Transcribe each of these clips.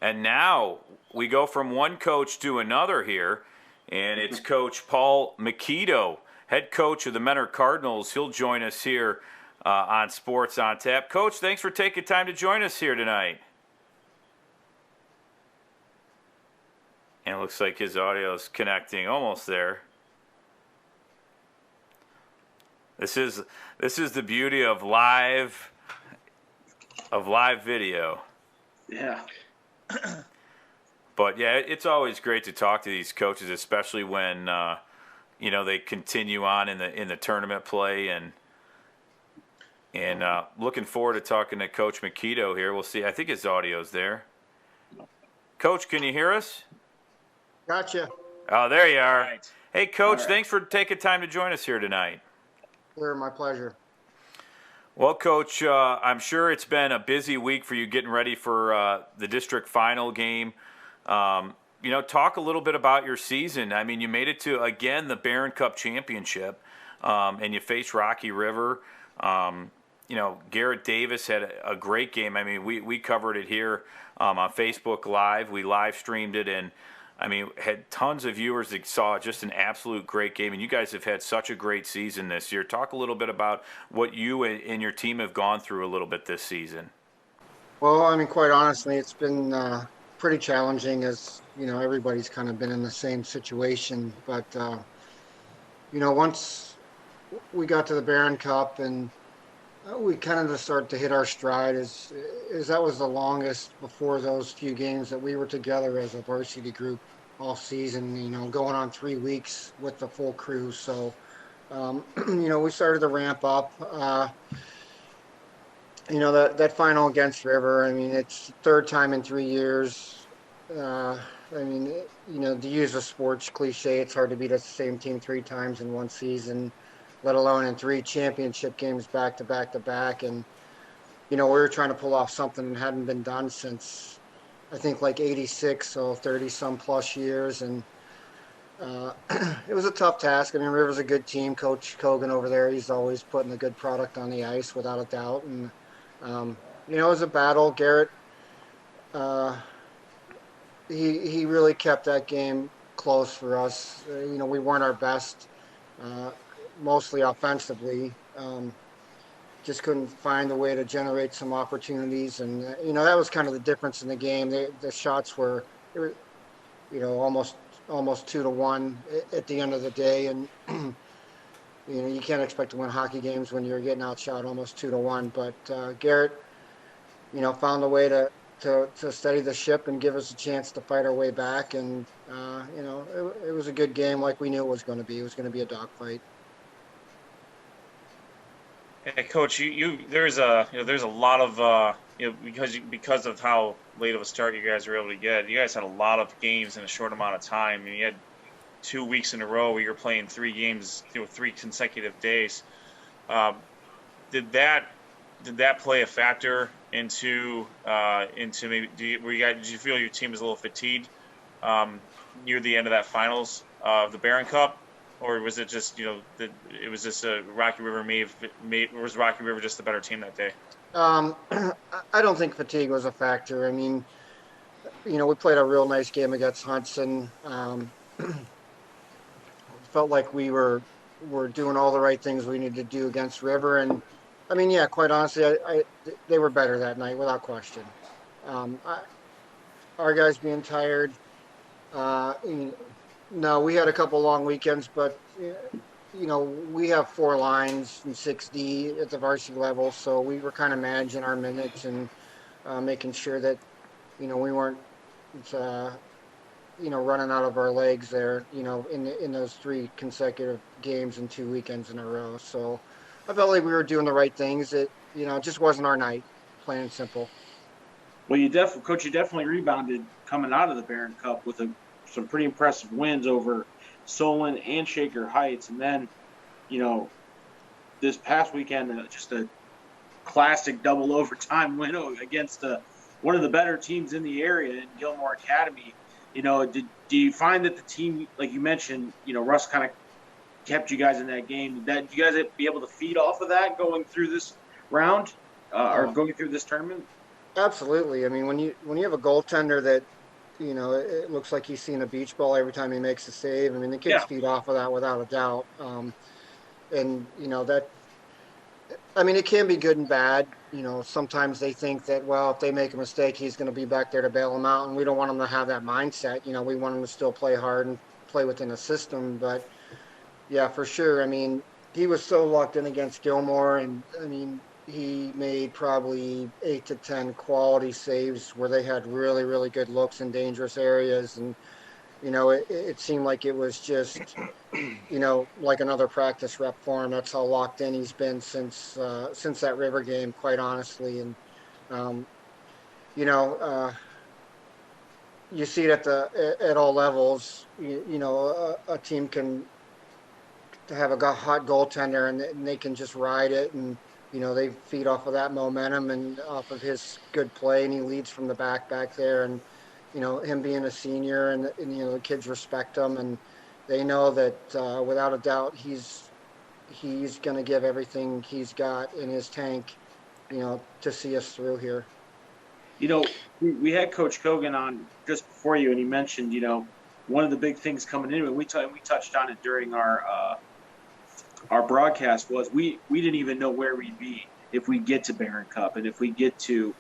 And now we go from one coach to another here, and it's Coach Paul McKito, head coach of the Mentor Cardinals. He'll join us here on Sports on Tap. Coach, thanks for taking time to join us here tonight. And it looks like his audio is connecting almost there. This is the beauty of live video. Yeah. But yeah, it's always great to talk to these coaches, especially when they continue on in the tournament play, and looking forward to talking to Coach McKito here. We'll see. I think his audio's there. Coach, can you hear us? Gotcha. Oh, there you are. Right. Hey, Coach, All right. Thanks for taking time to join us here tonight. Sure, my pleasure. Well, Coach, I'm sure it's been a busy week for you getting ready for the district final game. Talk a little bit about your season. I mean, you made it to, again, the Barron Cup Championship, and you faced Rocky River. Garrett Davis had a great game. I mean, we covered it here on Facebook Live. We live streamed it, and had tons of viewers that saw just an absolute great game, and you guys have had such a great season this year. Talk a little bit about what you and your team have gone through a little bit this season. Well, quite honestly, it's been pretty challenging, as, everybody's kind of been in the same situation. But, once we got to the Barron Cup and we kind of just started to hit our stride, is that was the longest before those few games that we were together as a varsity group all season, going on 3 weeks with the full crew. So, we started to ramp up. That final against River, it's third time in 3 years. To use a sports cliche, it's hard to beat the same team 3 times in one season, let alone in 3 championship games back to back to back. And, we were trying to pull off something that hadn't been done since, I think, like 86, so 30-some plus years. And it was a tough task. River's a good team. Coach Kogan over there, he's always putting a good product on the ice, without a doubt. And, it was a battle. Garrett, he really kept that game close for us. We weren't our best, mostly offensively. Just couldn't find a way to generate some opportunities. And, that was kind of the difference in the game. The shots were almost 2-1 at the end of the day. And, you can't expect to win hockey games when you're getting outshot almost 2-1. But Garrett, found a way to steady the ship and give us a chance to fight our way back. And, it was a good game, like we knew it was going to be. It was going to be a dogfight. Hey, Coach, there's a lot of because of how late of a start you guys were able to get. You guys had a lot of games in a short amount of time. You had 2 weeks in a row where you're playing 3 games, 3 consecutive days. Did that play a factor into maybe? Did you feel your team was a little fatigued near the end of that finals of the Barron Cup? Or was it just, it was just Rocky River or was Rocky River just the better team that day? I don't think fatigue was a factor. We played a real nice game against Hudson. Felt like we were doing all the right things we needed to do against River. And, quite honestly, they were better that night, without question. Our guys being tired, no, we had a couple long weekends, but, we have 4 lines in 6D at the varsity level, so we were kind of managing our minutes and making sure that, we weren't, running out of our legs there, in those 3 consecutive games and 2 weekends in a row. So I felt like we were doing the right things. It, just wasn't our night, plain and simple. Well, Coach, you definitely rebounded coming out of the Barron Cup with some pretty impressive wins over Solon and Shaker Heights. And then, this past weekend, just a classic double overtime win against one of the better teams in the area in Gilmore Academy. Do you find that the team, like you mentioned, Russ kind of kept you guys in that game? Did you guys be able to feed off of that going through this round or going through this tournament? Absolutely. I mean, when you have a goaltender that, it looks like he's seeing a beach ball every time he makes a save. I mean, the kids Yeah. feed off of that without a doubt. And that, I mean, it can be good and bad. Sometimes they think that, well, if they make a mistake, he's going to be back there to bail them out, and we don't want them to have that mindset. We want them to still play hard and play within the system. But yeah, for sure. I mean, he was so locked in against Gilmore, and I mean, he made probably 8 to 10 quality saves where they had really, really good looks in dangerous areas, and it seemed like it was just like another practice rep for him. That's how locked in he's been since that River game, quite honestly. And um, you know, you see it at all levels. A team can have a hot goaltender, and they can just ride it, and they feed off of that momentum and off of his good play, and he leads from the back there, and him being a senior, and the kids respect him, and they know that without a doubt he's going to give everything he's got in his tank, to see us through here. We had Coach Kogan on just before you, and he mentioned, one of the big things coming into it. We touched on it during our broadcast was we didn't even know where we'd be if we get to Barron Cup and if we get to,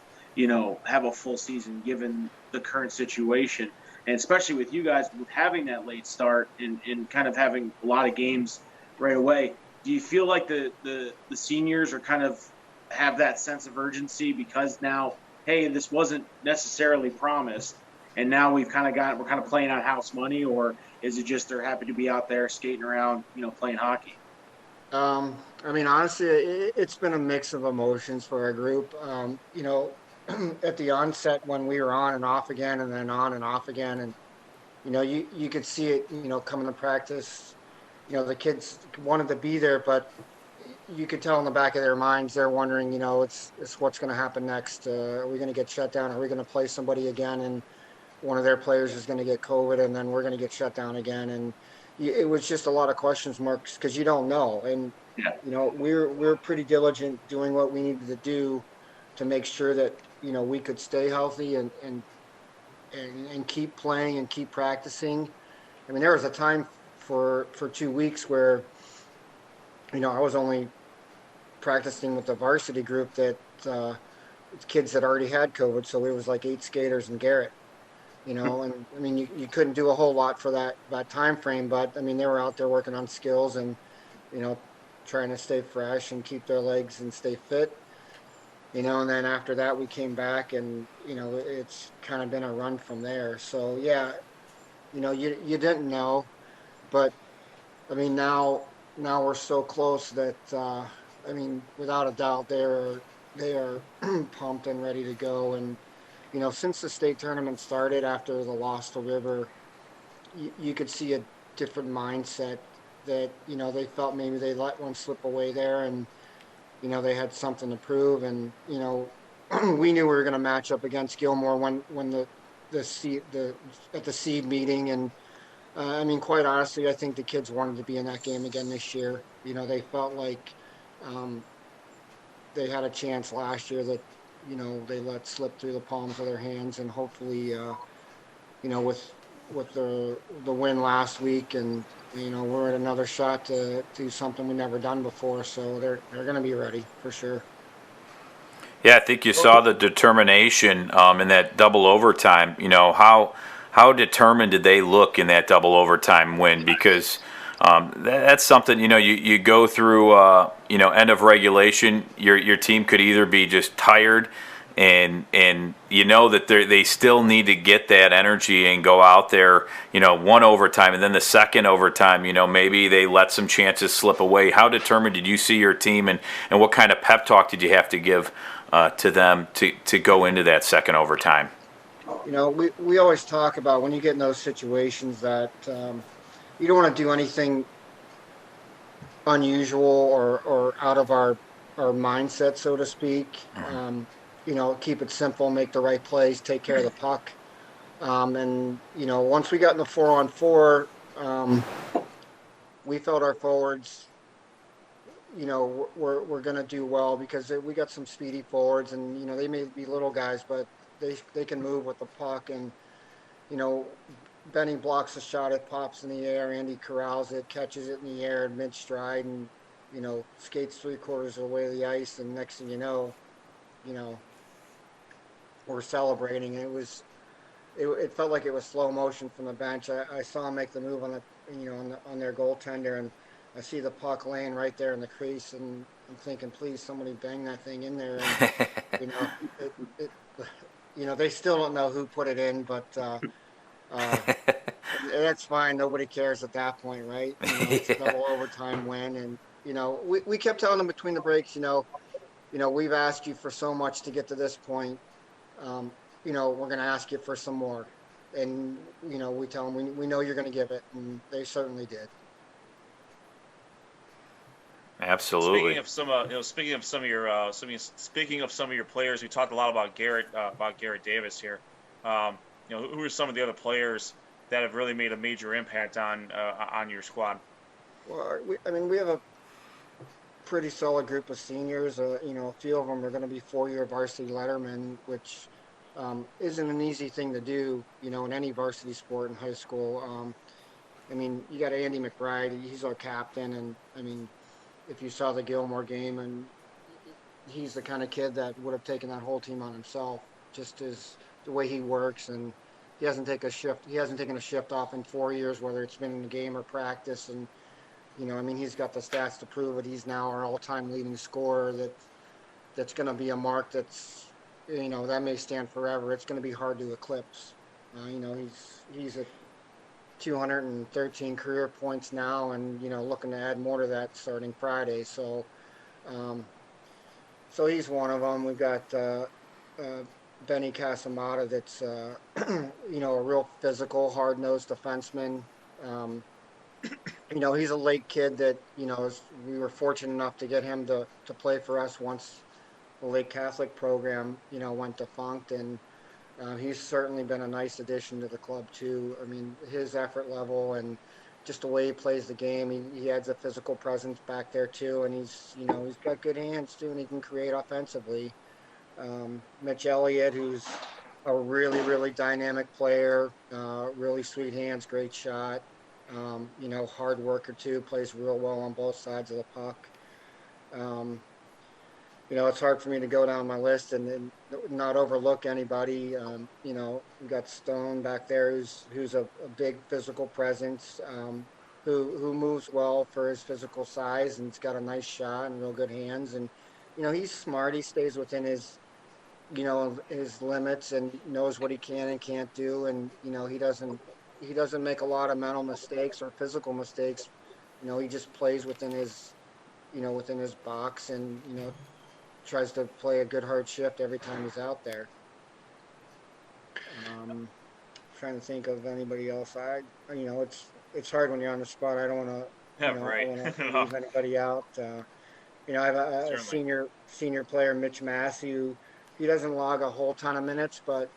have a full season given the current situation. And especially with you guys with having that late start and kind of having a lot of games right away, do you feel like the seniors are kind of have that sense of urgency because now, hey, this wasn't necessarily promised, and now we're kind of playing on house money, or is it just they're happy to be out there skating around, playing hockey? I mean, honestly, it's been a mix of emotions for our group. At the onset when we were on and off again, and then on and off again, and you could see it, coming to practice. The kids wanted to be there, but you could tell in the back of their minds they're wondering, it's what's going to happen next. Are we going to get shut down? Are we going to play somebody again? And one of their players is going to get COVID, and then we're going to get shut down again. And it was just a lot of questions marks because you don't know. And Yeah. we're pretty diligent doing what we needed to do to make sure that we could stay healthy and keep playing and keep practicing. I mean, there was a time for 2 weeks where I was only practicing with the varsity group that kids that already had COVID, so it was like 8 skaters and Garrett. And I mean, you couldn't do a whole lot for that time frame, but I mean, they were out there working on skills and, you know, trying to stay fresh and keep their legs and stay fit, and then after that we came back and, it's kind of been a run from there. So yeah, you didn't know, but I mean, now we're so close that, I mean, without a doubt, they are pumped and ready to go. And since the state tournament started after the loss to River, you could see a different mindset that they felt maybe they let one slip away there, and they had something to prove. And we knew we were going to match up against Gilmore when the seed the at the seed meeting. And I mean, quite honestly, I think the kids wanted to be in that game again this year. They felt like um, they had a chance last year that they let slip through the palms of their hands, and hopefully, with the win last week, and we're at another shot to do something we've never done before, so they're going to be ready for sure. Yeah, I think you saw the determination in that double overtime. How determined did they look in that double overtime win? Because that's something you go through. End of regulation, your team could either be just tired, and that they still need to get that energy and go out there. One overtime, and then the second overtime. Maybe they let some chances slip away. How determined did you see your team, and what kind of pep talk did you have to give to them to go into that second overtime? We always talk about when you get in those situations that you don't want to do anything unusual or out of our mindset, so to speak. Keep it simple, make the right plays, take care of the puck. And once we got in the 4-on-4, we felt our forwards we're going to do well because we got some speedy forwards, and they may be little guys, but they can move with the puck, and you know Benny blocks a shot, it pops in the air, Andy corrals it, catches it in the air in mid stride, and skates 3/4 of the way to the ice, and next thing you know we're celebrating. And it felt like it was slow motion from the bench. I saw him make the move on on their goaltender, and I see the puck laying right there in the crease, and I'm thinking, please, somebody bang that thing in there. And you know, it, it they still don't know who put it in, but that's fine. Nobody cares at that point, right? It's a double overtime win, and we kept telling them between the breaks, we've asked you for so much to get to this point. Um, we're going to ask you for some more. And, we tell them we know you're going to give it, and they certainly did. Absolutely. Speaking of some of your players, we talked a lot about Garrett Davis here. Who are some of the other players that have really made a major impact on your squad? Well, we have a pretty solid group of seniors. A few of them are going to be 4-year varsity lettermen, which isn't an easy thing to do, in any varsity sport in high school. You got Andy McBride. He's our captain, and if you saw the Gilmore game, and he's the kind of kid that would have taken that whole team on himself, just as the way he works, and he hasn't taken a shift off in 4 years, whether it's been in the game or practice, and he's got the stats to prove it. He's now our all-time leading scorer. That's going to be a mark that's that may stand forever. It's going to be hard to eclipse. He's at 213 career points now, and looking to add more to that starting Friday. So he's one of them. We've got Benny Casamata, that's a real physical, hard-nosed defenseman. He's a late kid that we were fortunate enough to get him to play for us once the Lake Catholic program went defunct, and he's certainly been a nice addition to the club too. His effort level and just the way he plays the game, he adds a physical presence back there too, and he's got good hands too, and he can create offensively. Mitch Elliott, who's a really, really dynamic player, really sweet hands, great shot. Hard worker too, plays real well on both sides of the puck. It's hard for me to go down my list and not overlook anybody. We got Stone back there, who's a big physical presence, who moves well for his physical size, and he's got a nice shot and real good hands. And he's smart. He stays within his his limits and knows what he can and can't do. And he doesn't make a lot of mental mistakes or physical mistakes. He just plays within his box, and tries to play a good hard shift every time he's out there. Trying to think of anybody else. It's hard when you're on the spot. I don't want to I don't want to leave anybody out. I have a senior player, Mitch Massey. He doesn't log a whole ton of minutes, but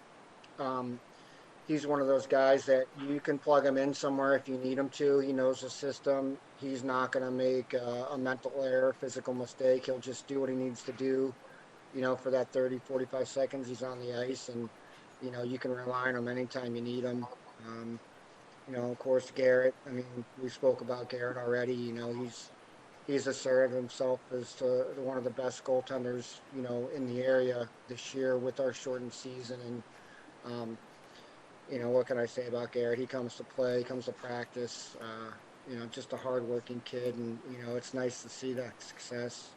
he's one of those guys that you can plug him in somewhere if you need him to. He knows the system. He's not going to make a mental error, physical mistake. He'll just do what he needs to do, for that 30, 45 seconds he's on the ice. And, you can rely on him anytime you need him. Of course, Garrett. We spoke about Garrett already. He's asserted himself as one of the best goaltenders, in the area this year with our shortened season. And, what can I say about Garrett? He comes to play, he comes to practice, just a hardworking kid, and, it's nice to see that success.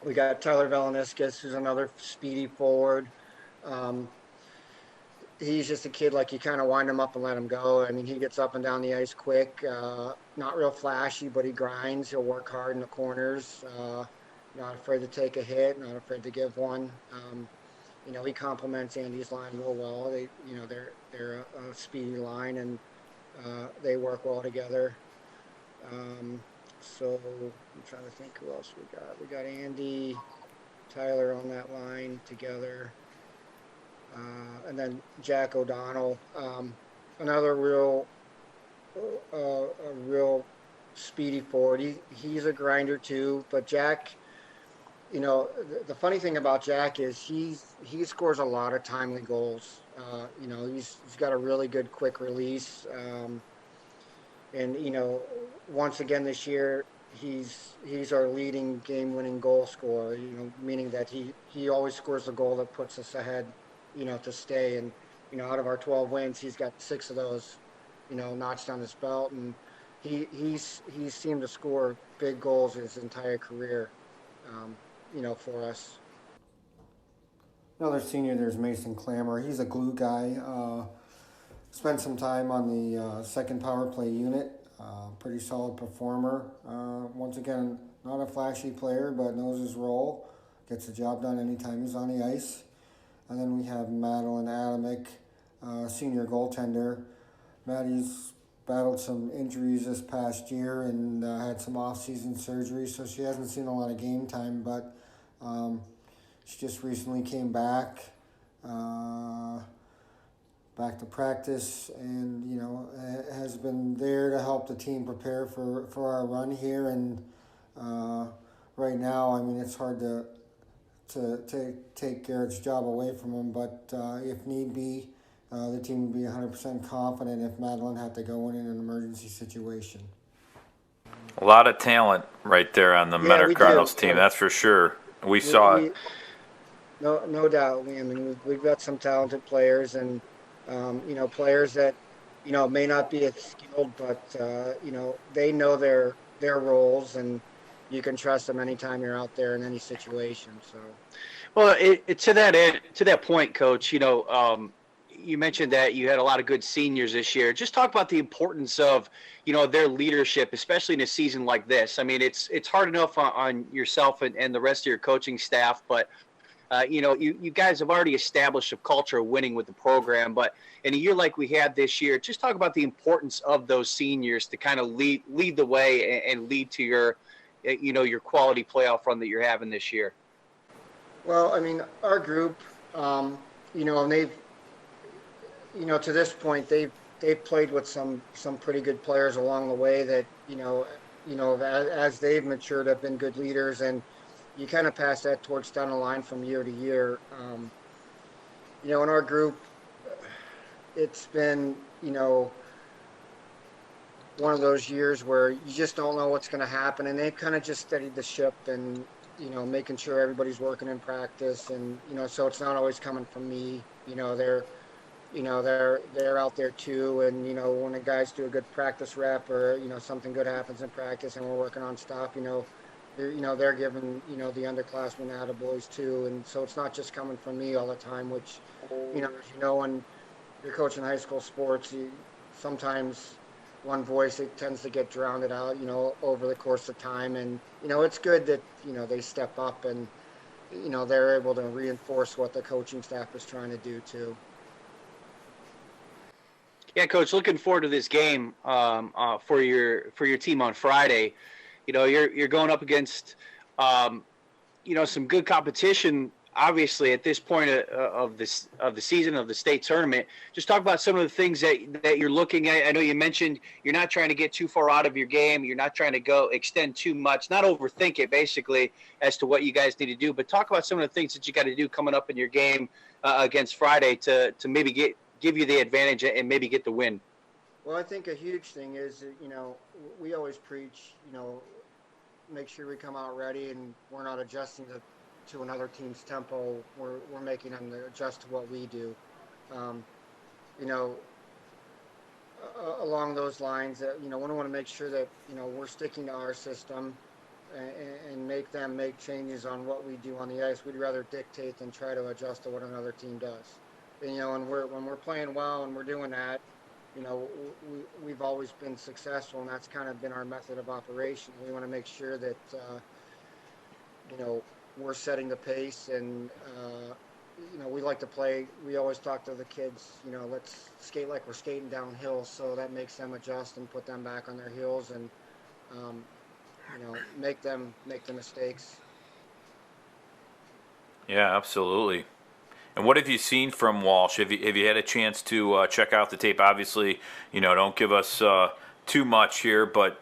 We got Tyler Valeniskis, who's another speedy forward. He's just a kid, like, you kind of wind him up and let him go. He gets up and down the ice quick, not real flashy, but he grinds. He'll work hard in the corners, not afraid to take a hit, not afraid to give one. He complements Andy's line real well. They're a speedy line, and they work well together. So I'm trying to think who else we got. We got Andy, Tyler on that line together. And then Jack O'Donnell, another real speedy forward. He's a grinder too. But Jack, the funny thing about Jack is he scores a lot of timely goals. He's got a really good quick release. And once again this year, he's our leading game-winning goal scorer. Meaning that he always scores a goal that puts us ahead. To stay. And out of our 12 wins, he's got 6 of those. Notched on his belt, and he's seemed to score big goals his entire career. For us. Another senior, there's Mason Clammer. He's a glue guy. Spent some time on the second power play unit. Pretty solid performer. Once again, not a flashy player, but knows his role. Gets the job done anytime he's on the ice. And then we have Madeline Adamick, senior goaltender. Maddie's battled some injuries this past year and had some off-season surgery, so she hasn't seen a lot of game time, but she just recently came back to practice, and has been there to help the team prepare for our run here. And right now, I mean, it's hard to take Garrett's job away from him, but if need be, the team would be 100% confident if Madeline had to go in an emergency situation. A lot of talent right there on the Mentor Cardinals team, that's for sure. We saw it. No doubt. I mean, we've got some talented players, and players that may not be as skilled, but they know their roles, and you can trust them anytime you're out there in any situation. So, well, to that point, Coach, you mentioned that you had a lot of good seniors this year. Just talk about the importance of, their leadership, especially in a season like this. I mean, it's hard enough on yourself and the rest of your coaching staff, but you guys have already established a culture of winning with the program. But in a year like we had this year, just talk about the importance of those seniors to kind of lead the way and lead to your quality playoff run that you're having this year. Well, I mean, our group, and they've, to this point, they've played with some pretty good players along the way that, as they've matured, have been good leaders, and you kind of pass that torch down the line from year to year. In our group, it's been, one of those years where you just don't know what's going to happen, and they've kind of just steadied the ship and, making sure everybody's working in practice, and, so it's not always coming from me. They're out there too, and when the guys do a good practice rep or something good happens in practice and we're working on stuff, they're giving the underclassmen attaboys too, and so it's not just coming from me all the time. Which when you're coaching high school sports, sometimes one voice, it tends to get drowned out over the course of time, and it's good that they step up and they're able to reinforce what the coaching staff is trying to do too. Yeah, Coach, looking forward to this game for your team on Friday. You're going up against some good competition, obviously, at this point of the season of the state tournament. Just talk about some of the things that you're looking at. I know you mentioned you're not trying to get too far out of your game. You're not trying to go extend too much, not overthink it, basically, as to what you guys need to do. But talk about some of the things that you got to do coming up in your game against Friday to maybe give you the advantage and maybe get the win. Well, I think a huge thing is, we always preach, make sure we come out ready and we're not adjusting to another team's tempo. We're making them adjust to what we do. Along those lines, we want to make sure that, we're sticking to our system and make them make changes on what we do on the ice. We'd rather dictate than try to adjust to what another team does. And, when we're playing well and we're doing that, we've always been successful, and that's kind of been our method of operation. We want to make sure that, we're setting the pace, and, we like to play. We always talk to the kids, let's skate like we're skating downhill. So that makes them adjust and put them back on their heels and, make them make the mistakes. Yeah, absolutely. And what have you seen from Walsh? Have you had a chance to check out the tape? Obviously, don't give us too much here, but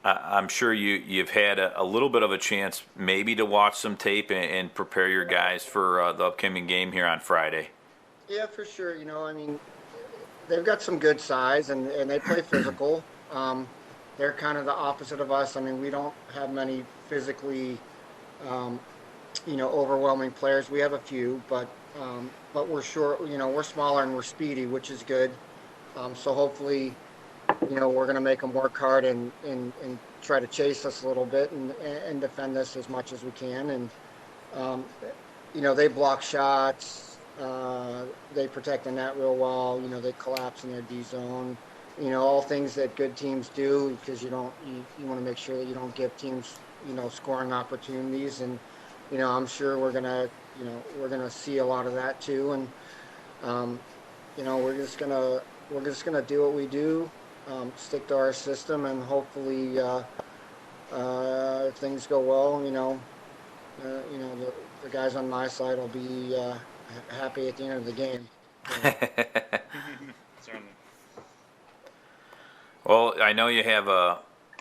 I'm sure you've had a little bit of a chance maybe to watch some tape and prepare your guys for the upcoming game here on Friday. Yeah, for sure. I mean, they've got some good size and they play physical. They're kind of the opposite of us. I mean, we don't have many physically, um, overwhelming players. We have a few, but we're short. We're smaller and we're speedy, which is good. So hopefully, we're going to make them work hard and try to chase us a little bit and defend us as much as we can. And um, they block shots. They protect the net real well. They collapse in their D zone. All things that good teams do, because you want to make sure that you don't give teams scoring opportunities. And I'm sure we're gonna see a lot of that too. And um, we're just gonna do what we do, stick to our system, and hopefully, if things go well, the guys on my side will be happy at the end of the game. So, Certainly. Well, I know you have a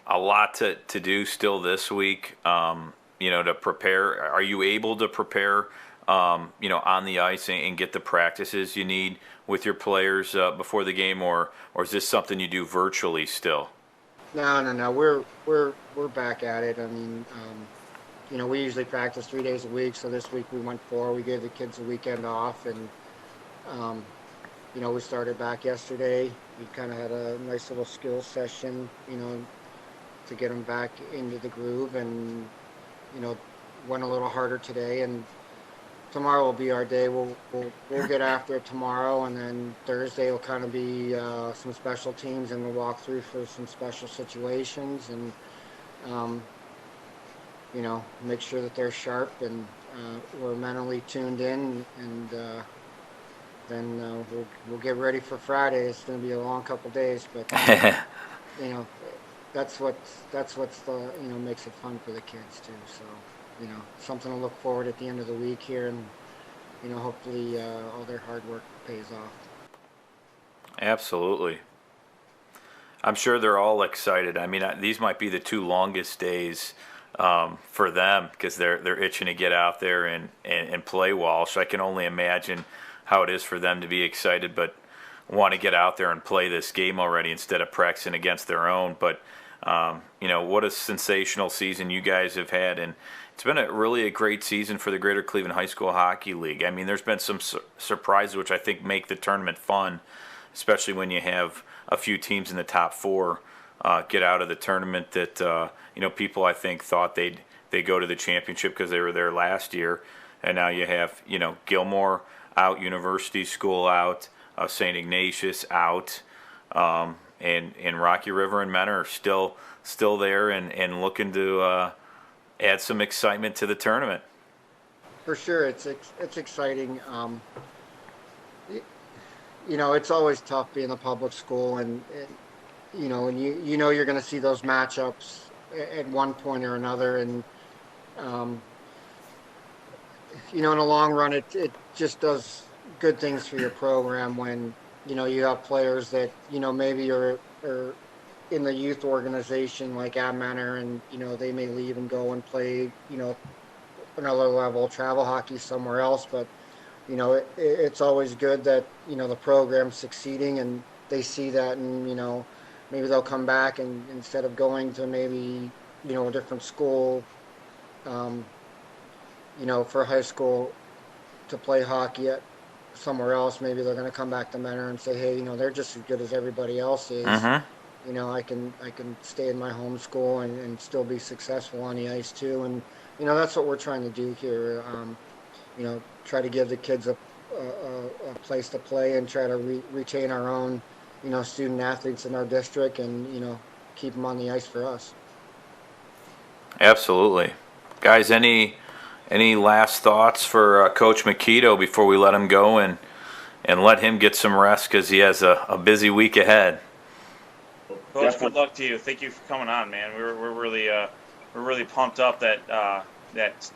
lot to do still this week, to prepare. Are you able to prepare, on the ice and get the practices you need with your players before the game, or is this something you do virtually still? no. We're back at it. I mean, we usually practice 3 days a week. So this week we went 4. We gave the kids a weekend off, and um, we started back yesterday. We kind of had a nice little skills session, to get them back into the groove, and went a little harder today. And tomorrow will be our day. We'll get after it tomorrow, and then Thursday will kind of be some special teams, and we'll walk through for some special situations, and make sure that they're sharp and we're mentally tuned in, and then we'll get ready for Friday. It's going to be a long couple days, but that's what's the makes it fun for the kids too. So something to look forward at the end of the week here, and hopefully all their hard work pays off. Absolutely. I'm sure they're all excited. I mean, these might be the 2 longest days for them, because they're itching to get out there and play Walsh. I can only imagine how it is for them to be excited, but want to get out there and play this game already instead of practicing against their own. But what a sensational season you guys have had, and it's been really a great season for the Greater Cleveland High School Hockey League. I mean, there's been some surprises which I think make the tournament fun, especially when you have a few teams in the top 4 get out of the tournament that people I think thought they'd go to the championship because they were there last year, and now you have Gilmore out, University School out, St. Ignatius out, and Rocky River and Mentor are still there and looking to add some excitement to the tournament. For sure, it's exciting. It's always tough being a public school, and you're going to see those matchups at one point or another, and in the long run, it just does good things for your program when you have players that maybe are in the youth organization like at Mentor, and they may leave and go and play another level travel hockey somewhere else, but it's always good that the program's succeeding, and they see that, and maybe they'll come back, and instead of going to maybe a different school, for high school to play hockey at somewhere else, maybe they're going to come back to Mentor and say, hey, they're just as good as everybody else is. I can stay in my home school and still be successful on the ice too, and that's what we're trying to do here. Try to give the kids a place to play, and try to retain our own student athletes in our district, and keep them on the ice for us. Absolutely. Guys, any last thoughts for Coach McKito before we let him go and let him get some rest, because he has a busy week ahead? Coach, good luck to you. Thank you for coming on, man. We're really pumped up that that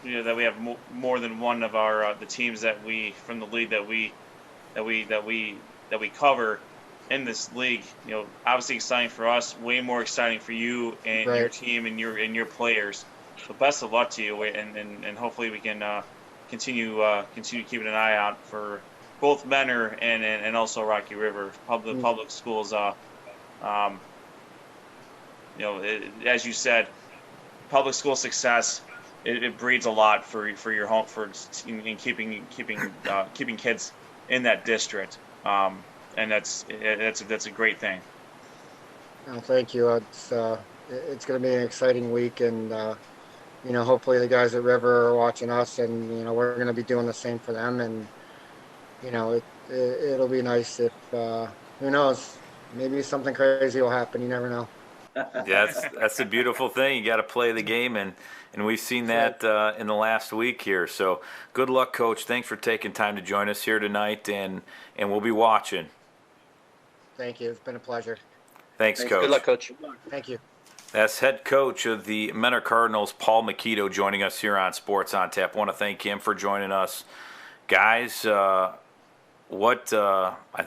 we have more than one of our the teams that we from the league that we cover in this league. Obviously exciting for us, way more exciting for you and your Right. team and your players. So best of luck to you, and hopefully we can continue keeping an eye out for both Menor and also Rocky River Mm, public schools. Um, as you said, public school success it breeds a lot for your home for in keeping kids in that district. And that's a great thing. no, thank you. It's going to be an exciting week, and hopefully the guys at River are watching us, and we're going to be doing the same for them, and it'll be nice if who knows, maybe something crazy will happen. You never know. Yeah, that's the beautiful thing. You got to play the game, and we've seen That's right. that in the last week here. So good luck, Coach. Thanks for taking time to join us here tonight, and we'll be watching. Thank you. It's been a pleasure. Thanks, Thanks. Good luck, Coach. Coach. Good luck. Thank you. That's head coach of the Mentor Cardinals, Paul McKito, joining us here on Sports on Tap. I want to thank him for joining us, guys. I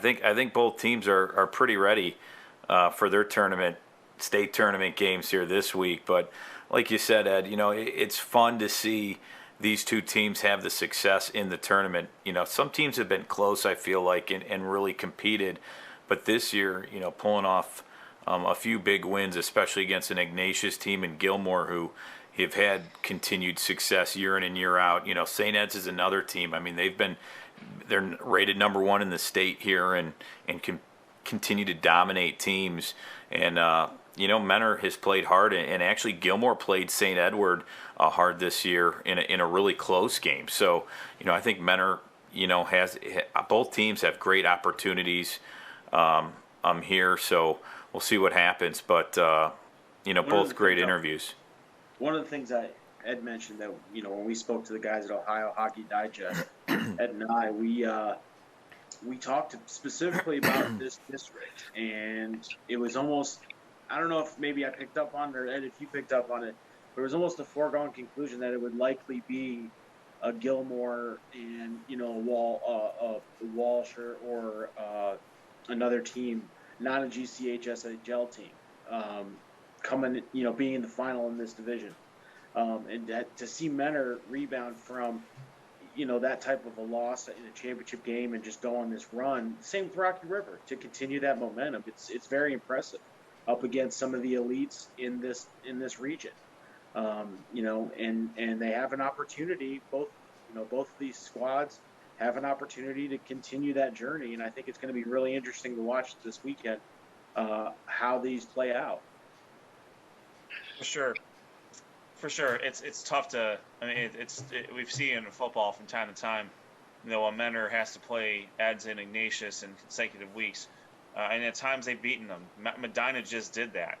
think both teams are pretty ready for their state tournament games here this week. But like you said, Ed, it's fun to see these two teams have the success in the tournament. Some teams have been close, I feel like, and really competed. But this year, pulling off a few big wins, especially against an Ignatius team in Gilmore who have had continued success year in and year out. St. Ed's is another team. I mean, they're rated number 1 in the state here and can continue to dominate teams. And Mentor has played hard, and actually Gilmore played St. Edward hard this year in a really close game. So I think Mentor has both teams have great opportunities here. So we'll see what happens. But both great interviews. One of the things Ed mentioned that when we spoke to the guys at Ohio Hockey Digest, Ed and I, we talked specifically about this district, and it was almost, I don't know if maybe I picked up on it, or Ed, if you picked up on it, but it was almost a foregone conclusion that it would likely be a Gilmore and a Walsh or another team, not a GCHSHL team, coming, being in the final in this division, and to see Mentor rebound from that type of a loss in a championship game and just go on this run. Same with Rocky River, to continue that momentum. It's very impressive up against some of the elites in this region. And they have an opportunity. Both of these squads have an opportunity to continue that journey, and I think it's going to be really interesting to watch this weekend how these play out. For sure, it's tough to. I mean, we've seen in football from time to time. A Mentor has to play Eds and Ignatius in consecutive weeks, and at times they've beaten them. Medina just did that.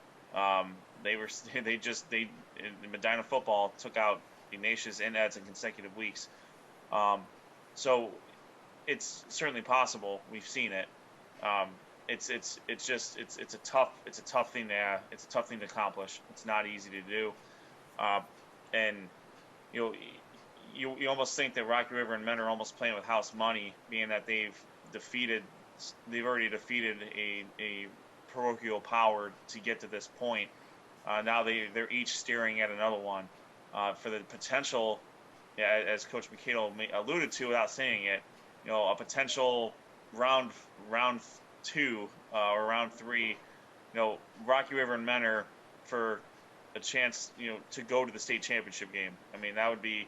Medina football took out Ignatius and Eds in consecutive weeks. So it's certainly possible. We've seen it. It's a tough thing to accomplish. It's not easy to do. And you almost think that Rocky River and Mentor are almost playing with house money, being that they've already defeated a parochial power to get to this point. Now they're each staring at another one for the potential, as Coach McKito alluded to without saying it, a potential round 2 or round 3, Rocky River and Mentor for a chance, to go to the state championship game. I mean, that would be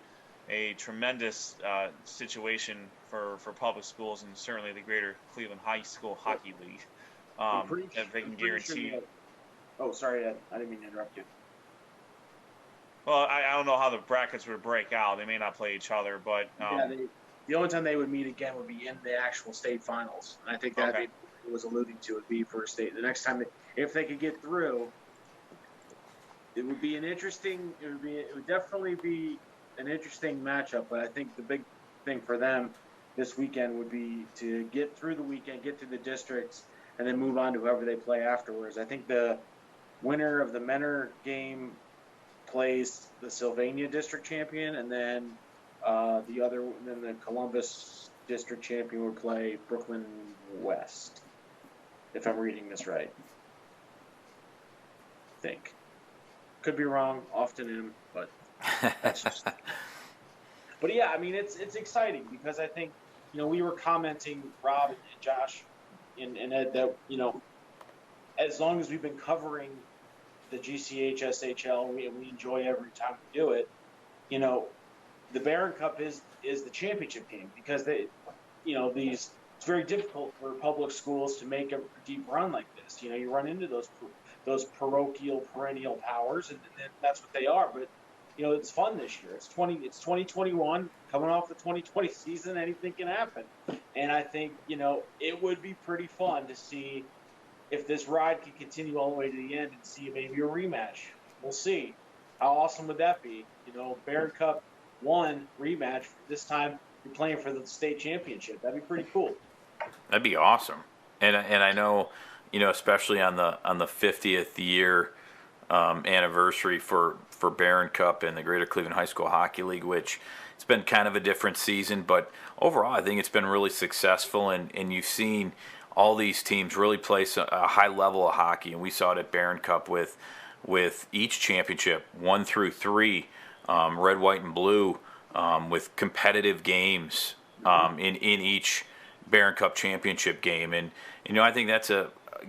a tremendous situation for public schools and certainly the greater Cleveland High School Hockey League. If they can guarantee. Oh, sorry, Ed. I didn't mean to interrupt you. Well, I don't know how the brackets would break out. They may not play each other, but the only time they would meet again would be in the actual state finals. And I think that okay. was alluding to would be for state. The next time, if they could get through, it would be it would definitely be an interesting matchup. But I think the big thing for them this weekend would be to get through the weekend, get through the districts, and then move on to whoever they play afterwards. I think the winner of the Mentor game plays the Sylvania district champion, and then the Columbus district champion would play Brooklyn West. if I'm reading this right. I think. Could be wrong, often am, but that's just. But yeah, I mean, it's exciting because I think, we were commenting, Rob and Josh and Ed, that, as long as we've been covering the GCH SHL, we enjoy every time we do it, the Barron Cup is the championship game because it's very difficult for public schools to make a deep run like this. You run into those parochial perennial powers, and that's what they are. But it's fun this year. It's 2021, coming off the 2020 season. Anything can happen, and I think it would be pretty fun to see if this ride can continue all the way to the end and see maybe a rematch. We'll see. How awesome would that be? Barron Cup 1 rematch. This time you're playing for the state championship. That'd be pretty cool. That'd be awesome. And I know, especially on the 50th year anniversary for Barron Cup and the Greater Cleveland High School Hockey League, which it's been kind of a different season, but overall I think it's been really successful, and you've seen all these teams really play a high level of hockey, and we saw it at Barron Cup with each championship 1 through 3, red, white, and blue, with competitive games in each Barron Cup championship game. And I think that's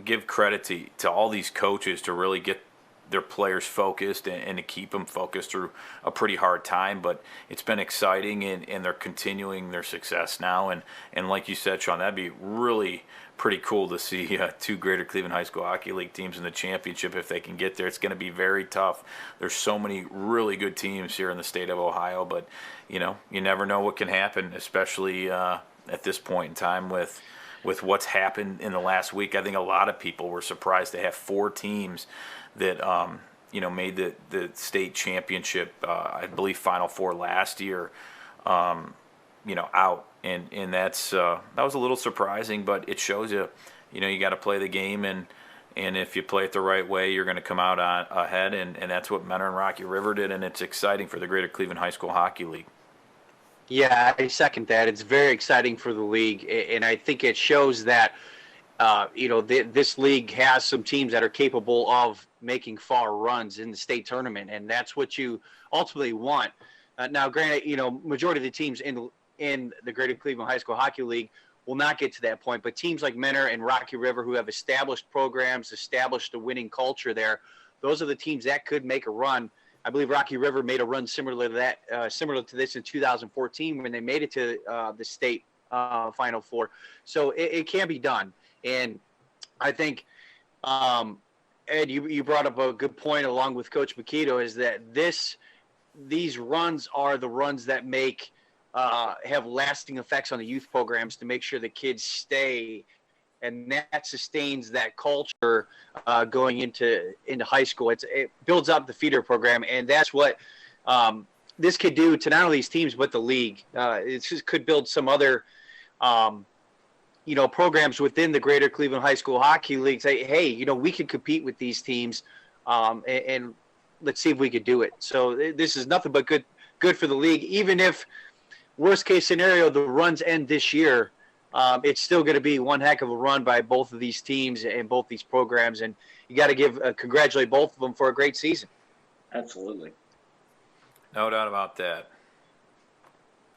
give credit to all these coaches to really get their players focused and to keep them focused through a pretty hard time. But it's been exciting, and they're continuing their success now. And like you said, Sean, that'd be really pretty cool to see 2 Greater Cleveland High School Hockey League teams in the championship if they can get there. It's going to be very tough. There's so many really good teams here in the state of Ohio, but you never know what can happen, especially at this point in time with what's happened in the last week. I think a lot of people were surprised to have 4 teams that made the state championship, I believe Final Four last year, out, and that was a little surprising, but it shows you got to play the game, and if you play it the right way, you're going to come out ahead, and that's what Mentor and Rocky River did, and it's exciting for the Greater Cleveland High School Hockey League. Yeah, I second that. It's very exciting for the league, and I think it shows that this league has some teams that are capable of making far runs in the state tournament, and that's what you ultimately want. Now, granted, majority of the teams in the Greater Cleveland High School Hockey League will not get to that point, but teams like Mentor and Rocky River, who have established programs, established a winning culture there, those are the teams that could make a run. I believe Rocky River made a run similar to this in 2014 when they made it to the state Final Four. So it can be done. And I think, Ed, you brought up a good point along with Coach McKito, is that these runs are the runs that have lasting effects on the youth programs to make sure the kids stay, and that sustains that culture going into high school. It builds up the feeder program, and that's what this could do to not only these teams but the league. It just could build some other programs within the Greater Cleveland High School Hockey League. Say, hey, we can compete with these teams, and let's see if we could do it. So this is nothing but good for the league. Even if worst case scenario the runs end this year, it's still going to be one heck of a run by both of these teams and both these programs, and you got to congratulate both of them for a great season. Absolutely, no doubt about that.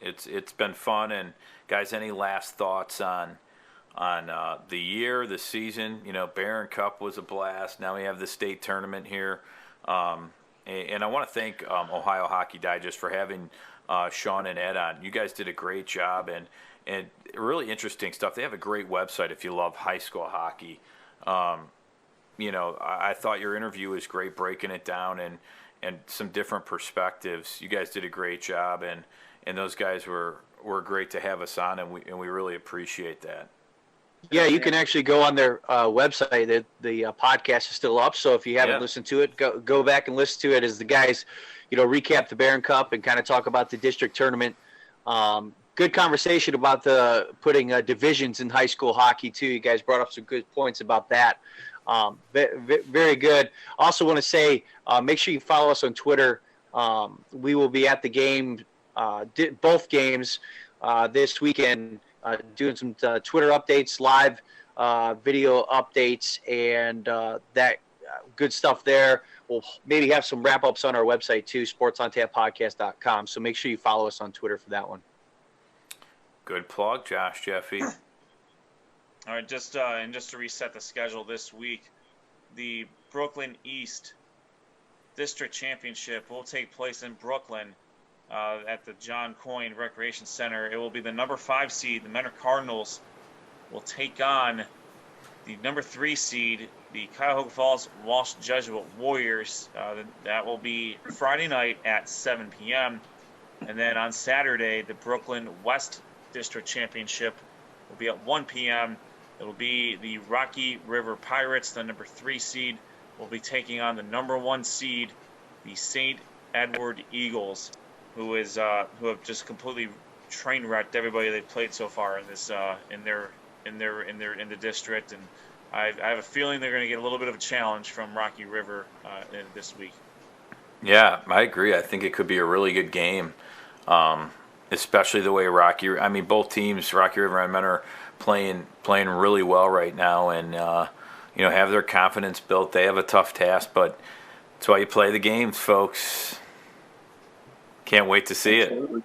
It's been fun. And guys, any last thoughts on the year, the season? Barron Cup was a blast. Now we have the state tournament here, and I want to thank Ohio Hockey Digest for having Sean and Ed on. You guys did a great job, and really interesting stuff. They have a great website if you love high school hockey. I thought your interview was great, breaking it down and some different perspectives. You guys did a great job, and those guys were great to have us on, and we really appreciate that. Yeah, you can actually go on their website. The podcast is still up, so if you haven't listened to it, go back and listen to it as the guys, recap the Barron Cup and kind of talk about the district tournament. Good conversation about the putting divisions in high school hockey too. You guys brought up some good points about that. Very good. Also want to say, make sure you follow us on Twitter. We will be at the game, both games this weekend, doing some Twitter updates live video updates and that good stuff there. We'll maybe have some wrap-ups on our website too, sportsontappodcast.com. So make sure you follow us on Twitter for that one. Good plug, Josh Jeffy. All right, just to reset the schedule this week, the Brooklyn East District Championship will take place in Brooklyn at the John Coyne Recreation Center. It will be the number 5 seed, the Mentor Cardinals, will take on the number 3 seed, the Cuyahoga Falls Walsh Jesuit Warriors. That will be Friday night at 7 p.m. And then on Saturday, the Brooklyn West District Championship will be at 1 p.m. It will be the Rocky River Pirates, the number 3 seed, will be taking on the number 1 seed, the St. Edward Eagles, who have just completely train wrecked everybody they've played so far in this in the district, and I have a feeling they're going to get a little bit of a challenge from Rocky River this week. Yeah, I agree. I think it could be a really good game. Especially the way both teams, Rocky River and Mentor, playing really well right now, and have their confidence built. They have a tough task, but that's why you play the games, folks. Can't wait to see Absolutely. it.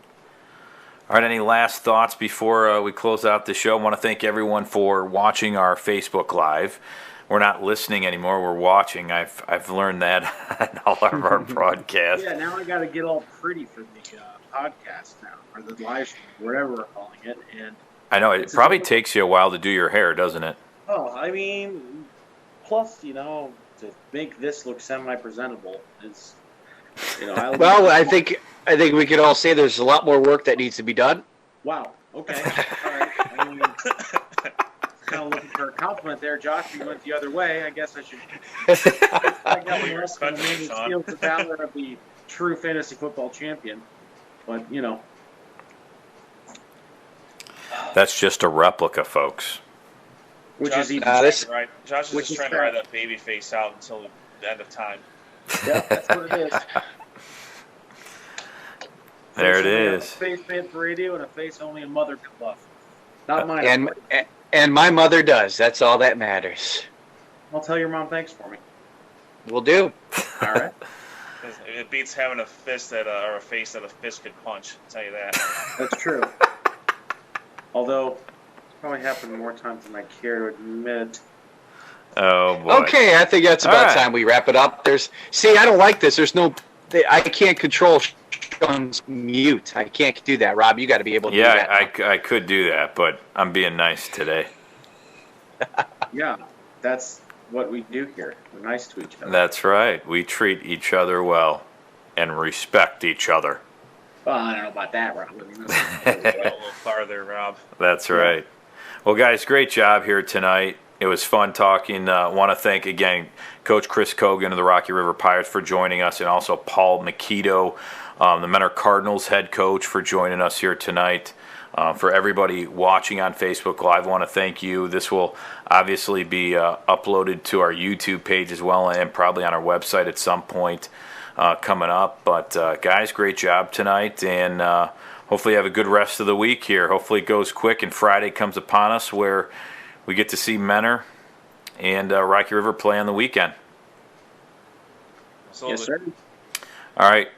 All right, any last thoughts before we close out the show? I want to thank everyone for watching our Facebook Live. We're not listening anymore; we're watching. I've learned that on all of our broadcasts. Yeah, now I got to get all pretty for the podcast now, or the live stream, whatever we're calling it. And I know it probably takes you a while to do your hair, doesn't it? Oh, I mean, plus to make this look semi-presentable is, I think we could all say there's a lot more work that needs to be done. Wow. Okay. All right. I mean, kind of looking for a compliment there, Josh. You went the other way. I guess I should. I got one else to steal the valor of the true fantasy football champion, but That's just a replica, folks. Which Josh is even right. Josh is which just is trying to fair. ride that baby face out until the end of time. Yeah, that's what it is. There it Only is. A face made for radio and a face only a mother could love. Not mine. And my mother does. That's all that matters. I'll tell your mom thanks for me. Will do. All right. It beats having a fist or a face that a fist could punch. I'll tell you that. That's true. Although, it's probably happened more times than I care to admit. Oh boy. Okay, I think that's about time we wrap it up. I don't like this. I can't control Sean's mute. I can't do that, Rob. You got to be able to do that. Yeah, I could do that, but I'm being nice today. Yeah, that's what we do here. We're nice to each other. That's right. We treat each other well and respect each other. Well, I don't know about that, Rob. A little farther, Rob. That's right. Well, guys, great job here tonight. It was fun talking. Want to thank, again, Coach Chris Kogan of the Rocky River Pirates for joining us, and also Paul McKito, the Mentor Cardinals head coach, for joining us here tonight. For everybody watching on Facebook Live, I want to thank you. This will obviously be uploaded to our YouTube page as well, and probably on our website at some point coming up. But, guys, great job tonight, and hopefully you have a good rest of the week here. Hopefully it goes quick and Friday comes upon us where we get to see Mentor and Rocky River play on the weekend. Absolutely. Yes, sir. All right.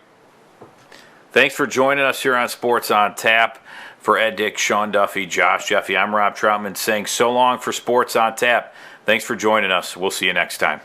Thanks for joining us here on Sports on Tap. For Ed Dick, Sean Duffy, Josh Jeffy, I'm Rob Troutman saying so long for Sports on Tap. Thanks for joining us. We'll see you next time.